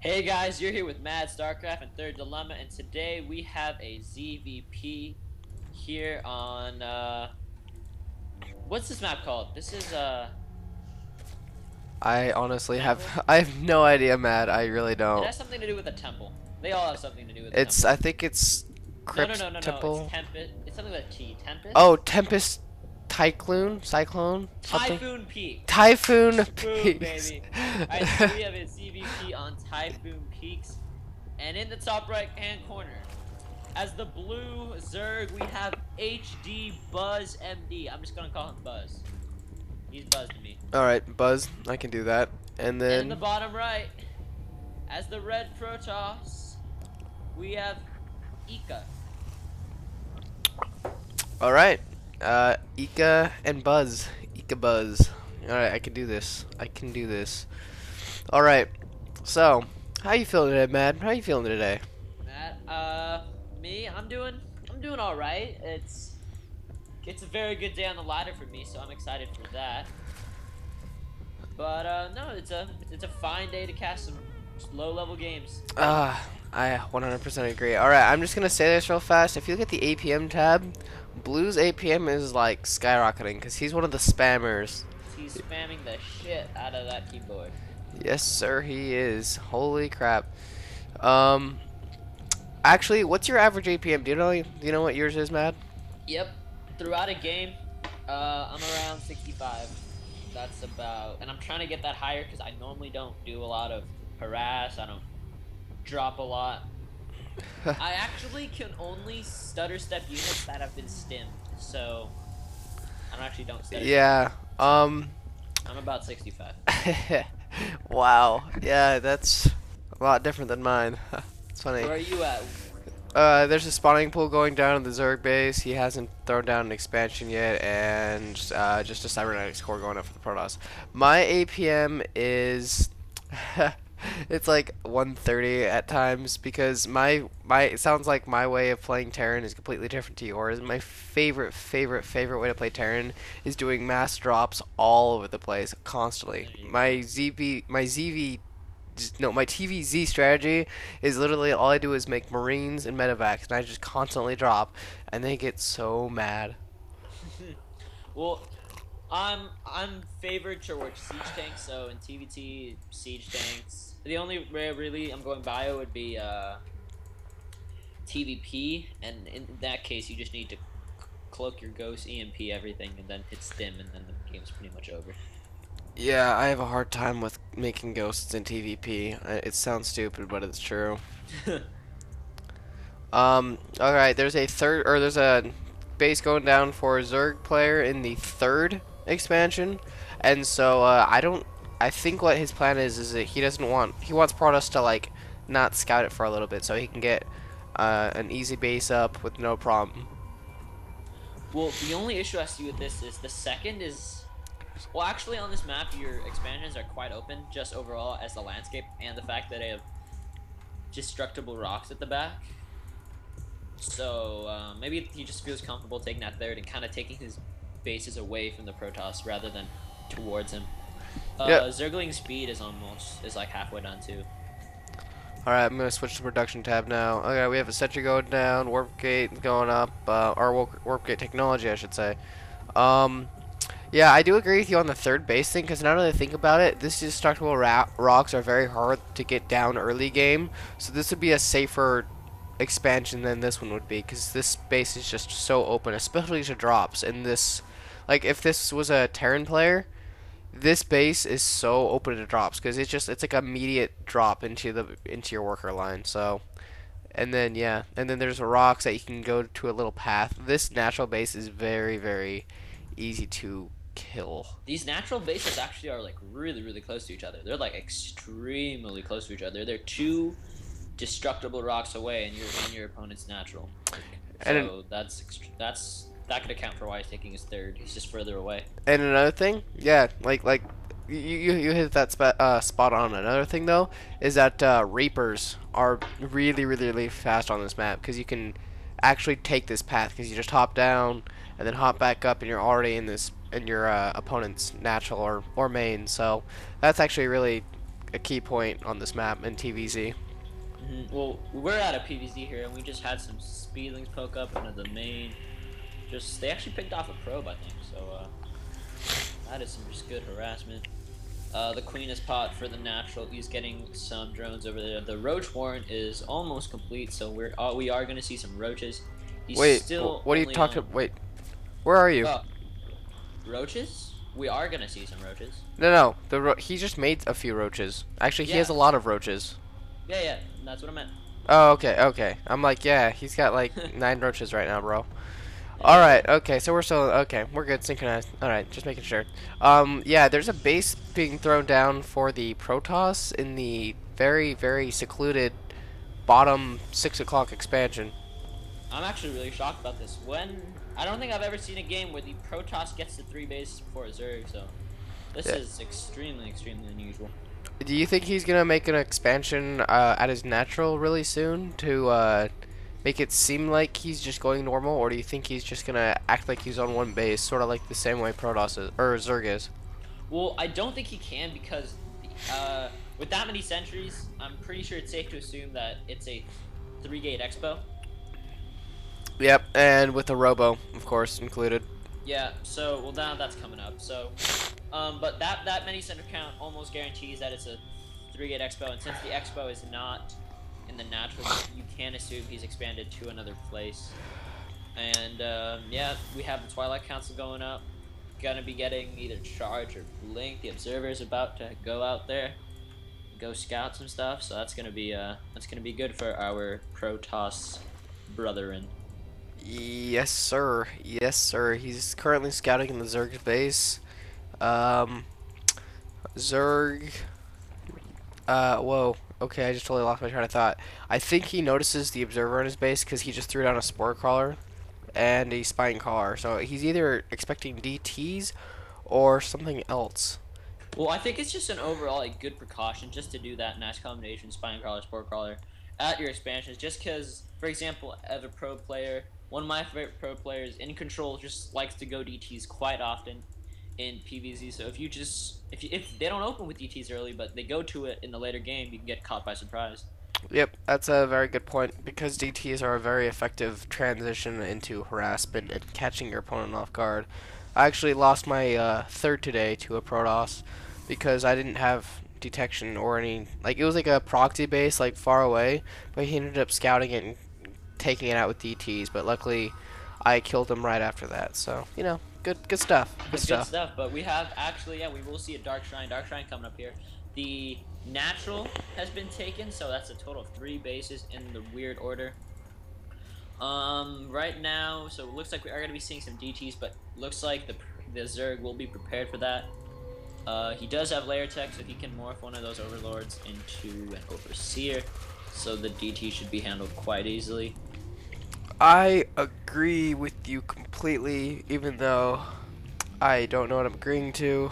Hey guys, you're here with Mad Starcraft and Third Dilemma, and today we have a ZVP here on what's this map called? This is I honestly have Temple. I have no idea, Matt. I really It don't. has something to do with a temple. They all have something to do with a It's temple. I think it's No, no, Crypt no, no, no. It's Temple. Tempest. It's something with a T. Oh, Tempest. Tempest Cyclone something. Typhoon Peaks. Typhoon Boom, Peaks. baby. All right, so we have a ZVP on Typhoon Peaks, and in the top right-hand corner. As the blue Zerg, we have HDBuzzMD. I'm just gonna call him Buzz. He's Buzz to me. All right, Buzz, I can do that. And And in the then bottom right, as the red Protoss, we have Ekka. all right, Ekka and Buzz. Ekka Buzz. All right, I can do this. I can do this. All right. So, how you feeling today, Matt? How you feeling today? Matt, me, I'm doing all right. It's a very good day on the ladder for me, so I'm excited for that. But no, it's a fine day to cast some low-level games. I 100% agree. Alright, I'm just gonna say this real fast. If you look at the APM tab, Blue's APM is like skyrocketing because he's one of the spammers. He's spamming the shit out of that keyboard. Yes, sir, he is. Holy crap. Um, actually, what's your average APM? Do you know what yours is, Matt? Yep. Throughout a game, I'm around 65. That's about, and I'm trying to get that higher because I normally don't do a lot of harass. I don't drop a lot. I actually can only stutter step units that have been stimmed, so I actually don't stutter. Yeah. I'm about 65. Wow. Yeah, that's a lot different than mine. It's funny. Where are you at? There's a spawning pool going down in the Zerg base. He hasn't thrown down an expansion yet, and just a cybernetics core going up for the Protoss. My APM is it's like 130 at times because my it sounds like my way of playing Terran is completely different to yours. My favorite way to play Terran is doing mass drops all over the place constantly. There you go. My TVZ strategy is literally all I do is make Marines and Medevacs, and I just constantly drop, and they get so mad. Well, I'm favored towards siege tanks, so in TVT siege tanks, the only way really I'm going bio would be TVP, and in that case you just need to cloak your ghost, EMP everything, and then hit stim, and then the game's pretty much over. Yeah, I have a hard time with making ghosts in TVP. It sounds stupid, but it's true. Alright, there's a base going down for a Zerg player in the third expansion, and so I think what his plan is that he wants Protoss to like not scout it for a little bit, so he can get an easy base up with no problem. Well, the only issue I see with this is the second is, well, actually on this map your expansions are quite open, just overall as the landscape, and the fact that they have destructible rocks at the back. So maybe he just feels comfortable taking that third and kind of taking his bases away from the Protoss rather than towards him. Yep. Zergling's speed is like halfway done too. Alright, I'm gonna switch to production tab now. Okay, we have a sentry going down, warp gate going up, or warp gate technology, I should say. Yeah, I do agree with you on the third base thing, because now that I think about it, these destructible rocks are very hard to get down early game, so this would be a safer expansion than this one would be, because this base is just so open, especially to drops, and this, like, if this was a Terran player, this base is so open to drops, because it's like immediate drop into your worker line, so... And then, yeah, and then there's rocks that you can go to a little path. This natural base is very, very easy to kill. These natural bases actually are like really, really close to each other. They're like extremely close to each other. They're two destructible rocks away, and your opponent's natural. And So that could account for why he's taking his third. He's just further away. and another thing, yeah, like you hit that spot on. Another thing though is that Reapers are really fast on this map because you can actually take this path because you just hop down and then hop back up and you're already in your opponent's natural or main. So that's actually really a key point on this map in TVZ. Well, we're at a PVZ here, and we just had some speedlings poke up into the main. They actually picked off a probe, I think. So that is some just good harassment. The queen is pot for the natural. He's getting some drones over there. The roach warrant is almost complete, so we are going to see some roaches. He's Wait, still what are you talking? Wait, where are you? Roaches? We are going to see some roaches. No, he just made a few roaches. Actually, he has a lot of roaches. Yeah, that's what I meant. Oh, okay. I'm like, yeah, he's got like 9 roaches right now, bro. Alright, okay, so we're still, okay, we're good, synchronized. Alright, just making sure. Yeah, there's a base being thrown down for the Protoss in the very, very secluded bottom 6 o'clock expansion. I'm actually really shocked about this. I don't think I've ever seen a game where the Protoss gets to 3 bases before a Zerg, so this is extremely, extremely unusual. Do you think he's gonna make an expansion at his natural really soon to make it seem like he's just going normal, or do you think he's just gonna act like he's on one base, sort of like the same way Protoss is, or Zerg is? Well, I don't think he can because with that many sentries, I'm pretty sure it's safe to assume that it's a 3-gate expo. Yep, and with the robo, of course, included. Yeah, so, well, now that's coming up. So, but that many center count almost guarantees that it's a 3-gate expo, and since the expo is not in the natural, you can assume he's expanded to another place. And, yeah, we have the Twilight Council going up. Gonna be getting either Charge or Blink. The Observer's about to go out there, go scout some stuff, so that's gonna be good for our Protoss brethren. Yes, sir. Yes, sir. He's currently scouting in the Zerg base. Zerg. Whoa. Okay, I just totally lost my train of thought. I think he notices the observer in his base because he just threw down a spore crawler and a spine caller. So he's either expecting DTs or something else. Well, I think it's just an overall good precaution just to do that mass combination, spine crawler, spore crawler at your expansions. Just because, for example, as a pro player, one of my favorite pro players in control just likes to go DTs quite often in PvZ. So if they don't open with DTs early, but they go to it in the later game, you can get caught by surprise. Yep, that's a very good point because DTs are a very effective transition into harassment and catching your opponent off guard. I actually lost my third today to a Protoss because I didn't have detection or any, like, it was like a proxy base like far away, but he ended up scouting it and taking it out with DTs, but luckily I killed him right after that. So, you know, good stuff. Good stuff. But we have actually, we will see a Dark Shrine coming up here. The natural has been taken, so that's a total of 3 bases in the weird order. Right now, so it looks like we are going to be seeing some DTs, but looks like the Zerg will be prepared for that. He does have layer tech, so he can morph one of those overlords into an overseer, so the DT should be handled quite easily. I agree with you completely, even though I don't know what I'm agreeing to.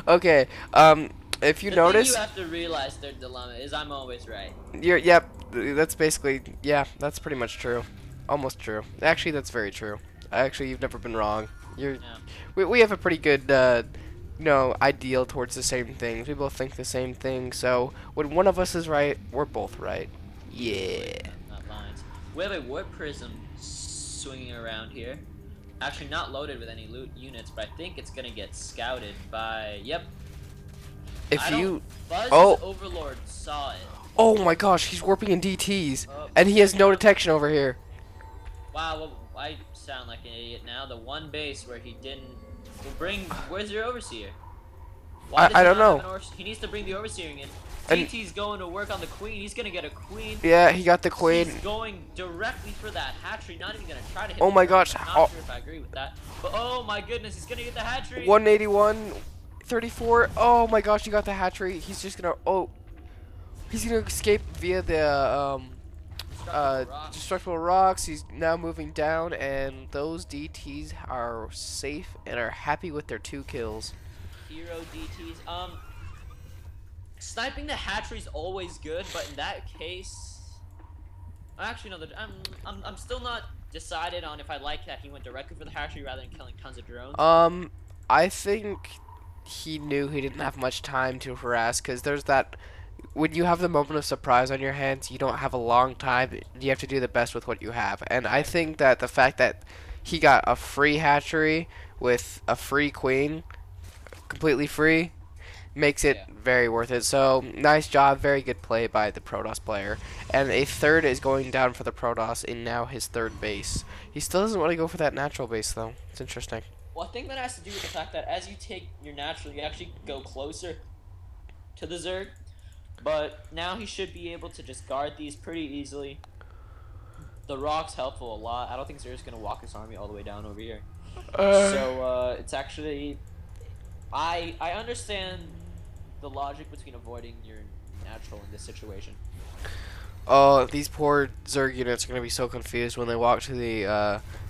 Okay, if you notice, thing you have to realize their dilemma is I'm always right. Yep, that's basically, yeah, that's pretty much true. Almost true. Actually, that's very true. Actually, you've never been wrong. We have a pretty good, you know, ideal towards the same things. We both think the same thing, so when one of us is right, we're both right. Yeah. We have a warp prism swinging around here. Actually, not loaded with any loot units, but I think it's gonna get scouted by. Yep. Buzz Overlord saw it. Oh my gosh, he's warping in DTs, and he has no detection over here. Wow, well, I sound like an idiot now. The one base where he didn't. Where's your overseer? I don't know. He needs to bring the overseer in. And TT's going to work on the queen. He's gonna get a queen. Yeah, he got the queen. He's going directly for that hatchery. Not even gonna try to hit. Oh my gosh! I'm not sure if I agree with that. But oh my goodness, he's gonna get the hatchery. 181, 34. Oh my gosh, he got the hatchery. He's just gonna. Oh, he's gonna escape via the destructible rocks. He's now moving down, and those DTs are safe and are happy with their 2 kills. Hero DTs. Sniping the hatchery is always good, but in that case, actually no. I'm still not decided on if I like that he went directly for the hatchery rather than killing tons of drones. I think he knew he didn't have much time to harass, because there's that when you have the moment of surprise on your hands, you don't have a long time. You have to do the best with what you have. And I think that the fact that he got a free hatchery with a free queen, completely free, makes it Yeah. very worth it. So, nice job, very good play by the Protoss player. And a third is going down for the Protoss in now his third base. He still doesn't want to go for that natural base, though. It's interesting. Well, I think that has to do with the fact that as you take your natural, you actually go closer to the Zerg. But now he should be able to just guard these pretty easily. The rock's helpful a lot. I don't think Zerg's gonna walk his army all the way down over here. So it's actually, I understand the logic between avoiding your natural in this situation. Oh, these poor Zerg units are going to be so confused when they walk to the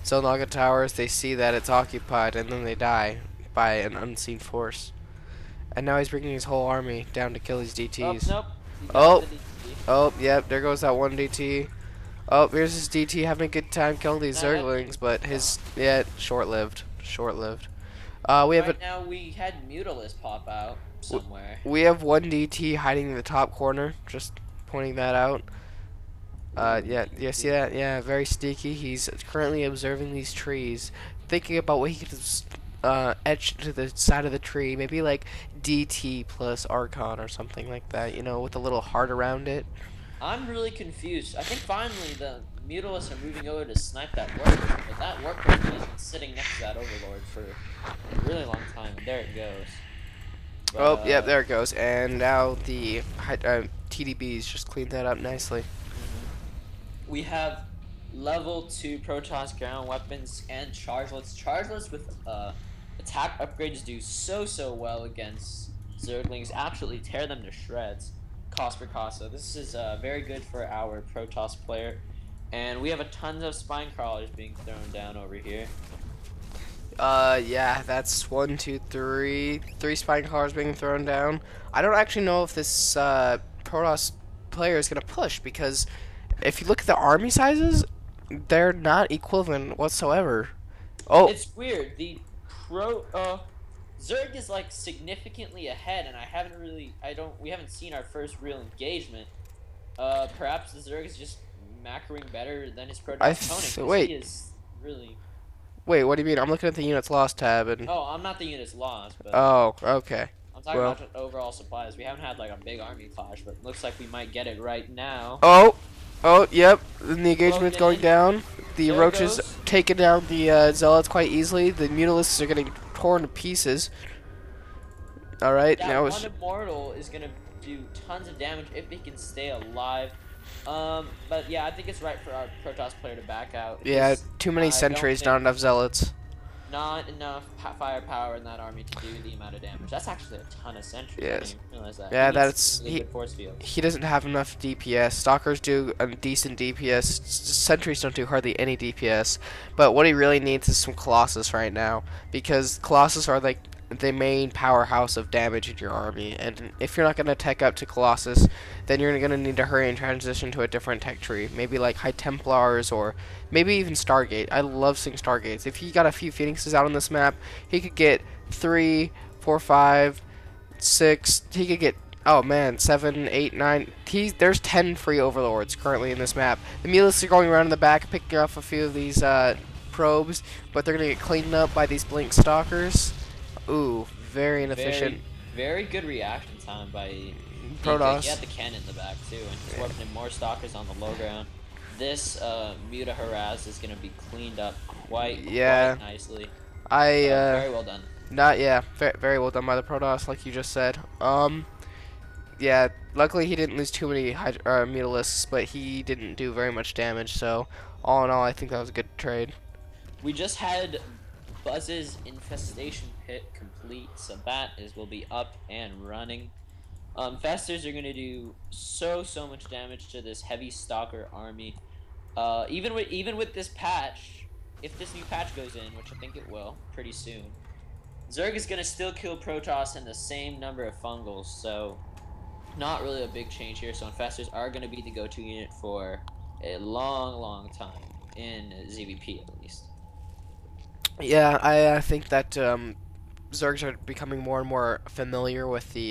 Zelnaga towers. They see that it's occupied, and then they die by an unseen force. And now he's bringing his whole army down to kill these Oh, DTs. nope. You got Oh, the DT. oh, yep, there goes that one DT. Oh, here's his DT having a good time killing these Nah, that- Zerglings, but his, yeah, short-lived. Short-lived. We have Right now we had Mutalisk pop out somewhere. we have one DT hiding in the top corner, just pointing that out. Yeah, you see that? Yeah, very sneaky. He's currently observing these trees, thinking about what he could etch to the side of the tree. Maybe like DT plus Archon or something like that, you know, with a little heart around it. I'm really confused. I think finally the Mutalisks are moving over to snipe that warp person, but that warp person has been sitting next to that Overlord for a really long time, and there it goes. But, Oh, yep, there it goes. And now the TDBs just cleaned that up nicely. we have level 2 Protoss ground weapons and chargelets. Chargelets with attack upgrades do so well against Zerglings. Absolutely tear them to shreds. Cost per cost. So this is very good for our Protoss player. And we have a tons of spine crawlers being thrown down over here. Yeah, that's 1, 2, 3. 3 spine crawlers being thrown down. I don't actually know if this Protoss player is gonna push, because if you look at the army sizes, they're not equivalent whatsoever. Oh, It's weird. The Zerg is like significantly ahead, and we haven't seen our first real engagement. Perhaps the Zerg is just macroing better than his Protoss opponent. 'Cause wait. He is really. wait, what do you mean? I'm looking at the units lost tab and. Oh, I'm not the units lost, but Oh, okay. I'm talking well. about overall supplies. We haven't had like a big army clash, but it looks like we might get it right now. Oh, yep. And the engagement's going in. down. The There roaches goes. taking down the zealots quite easily. The mutalisks are getting torn to pieces. All right, That now one it's. immortal is gonna do tons of damage if he can stay alive. But yeah, I think it's right for our Protoss player to back out. Yeah, Because too many I don't sentries, think- not enough zealots. Not enough firepower in that army to do the amount of damage. That's actually a ton of sentries. I Yes. didn't even realize that. Yeah, He needs that's- really good force field. He doesn't have enough DPS. Stalkers do a decent DPS. Sentries don't do hardly any DPS. But what he really needs is some Colossus right now, because Colossus are like the main powerhouse of damage in your army. And if you're not going to tech up to Colossus, then you're going to need to hurry and transition to a different tech tree. Maybe like High Templars, or maybe even Stargate. I love seeing Stargates. If he got a few Phoenixes out on this map, he could get 3, 4, 5, 6. He could get, oh man, 7, 8, 9. There's 10 free Overlords currently in this map. The Mutalisks are going around in the back, picking off a few of these probes, but they're going to get cleaned up by these Blink Stalkers. Ooh, very inefficient. Very good reaction time by Protoss. He had the cannon in the back too, and he's warping in more stalkers on the low ground. This Muta harass is gonna be cleaned up quite nicely. Very well done. Very well done by the Protoss, like you just said. Yeah, luckily he didn't lose too many Mutalisks, but he didn't do very much damage, so all in all, I think that was a good trade. We just had Buzz's infestation pit complete, so that will be up and running. Festers are gonna do so much damage to this heavy stalker army. Even with this patch, if this new patch goes in, which I think it will pretty soon, Zerg is gonna still kill Protoss in the same number of fungals, so not really a big change here. So Infestors are gonna be the go-to unit for a long time in ZVP at least. Yeah, I think that Zergs are becoming more and more familiar with the